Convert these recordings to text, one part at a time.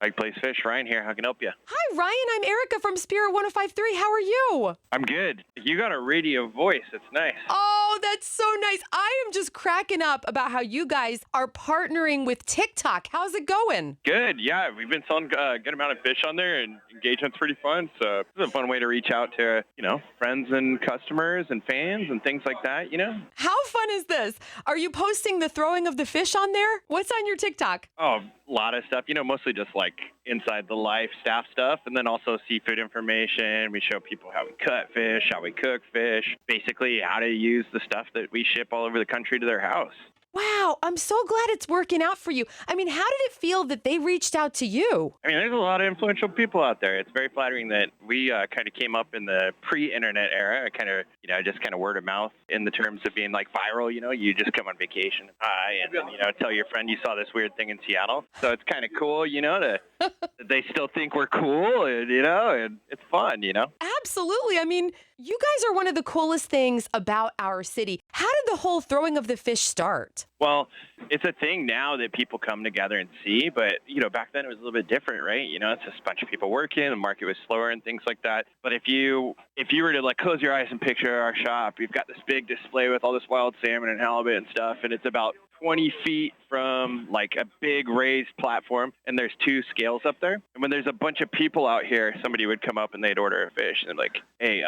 Pike Place Fish, Ryan here. How can I help you? Hi, Ryan. I'm Erica from Spirit 1053. How are you? I'm good. You got a radio voice. It's nice. Oh, that's so nice. I am just cracking up about how you guys are partnering with TikTok. How's it going? Good. Yeah, we've been selling a good amount of fish on there, and engagement's pretty fun. So it's a fun way to reach out to, friends and customers and fans and things like that. How fun is this? Are you posting the throwing of the fish on there? What's on your TikTok? Oh, a lot of stuff. Mostly just like inside the life staff stuff, and then also seafood information. We show people how we cut fish, how we cook fish, basically how to use the stuff that we ship all over the country to their house. Wow, I'm so glad it's working out for you. I mean, how did it feel that they reached out to you? I mean, there's a lot of influential people out there. It's very flattering that we kind of came up in the pre-internet era, just kind of word of mouth in the terms of being like viral. You just come on vacation, hi, and then, tell your friend you saw this weird thing in Seattle. So it's kind of cool, that they still think we're cool, and it's fun. Absolutely. I mean, you guys are one of the coolest things about our city. How did the whole throwing of the fish start? Well, it's a thing now that people come together and see, but, back then it was a little bit different, right? It's just a bunch of people working, the market was slower and things like that. But if you were to, close your eyes and picture our shop, you've got this big display with all this wild salmon and halibut and stuff, and it's about 20 feet from, a big raised platform, and there's two scales up there. And when there's a bunch of people out here, somebody would come up and they'd order a fish, and they're like, hey,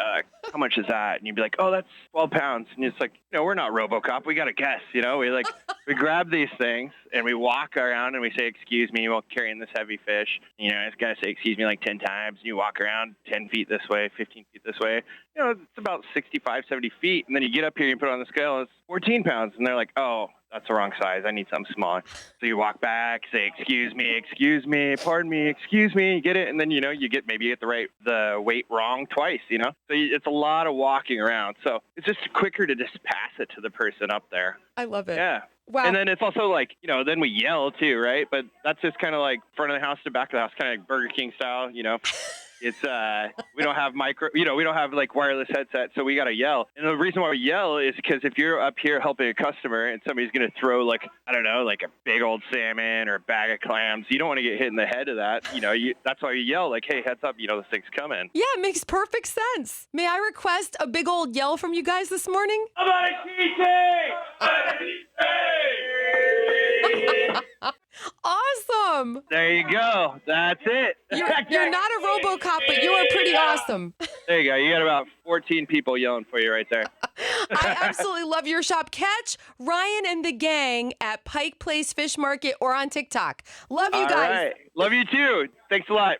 how much is that? And you'd be like, oh, that's 12 pounds. And it's like, we're not RoboCop. We got to guess, we grab these things, and we walk around, and we say, excuse me, while carrying this heavy fish. It's got to say, excuse me, 10 times. And you walk around 10 feet this way, 15 feet this way. It's about 65, 70 feet. And then you get up here, and you put it on the scale, and it's 14 pounds. And they're like, oh, that's the wrong size. I need something smaller. So you walk back, say, excuse me, pardon me, excuse me, you get it. And then, you get the weight wrong twice, So it's a lot of walking around. So it's just quicker to just pass it to the person up there. I love it. Yeah. Wow. And then it's also then we yell too, right? But that's just kind of like front of the house to back of the house, kind of like Burger King style, It's we don't have we don't have wireless headsets, so we got to yell. And the reason why we yell is because if you're up here helping a customer and somebody's going to throw a big old salmon or a bag of clams, you don't want to get hit in the head of that. That's why you yell hey, heads up, this thing's coming. Yeah, it makes perfect sense. May I request a big old yell from you guys this morning? Awesome. There you go. That's it. You're not a RoboCop, but you are pretty awesome. There you go. You got about 14 people yelling for you right there. I absolutely love your shop. Catch Ryan and the gang at Pike Place Fish Market or on TikTok. Love you guys. All right. Love you too. Thanks a lot.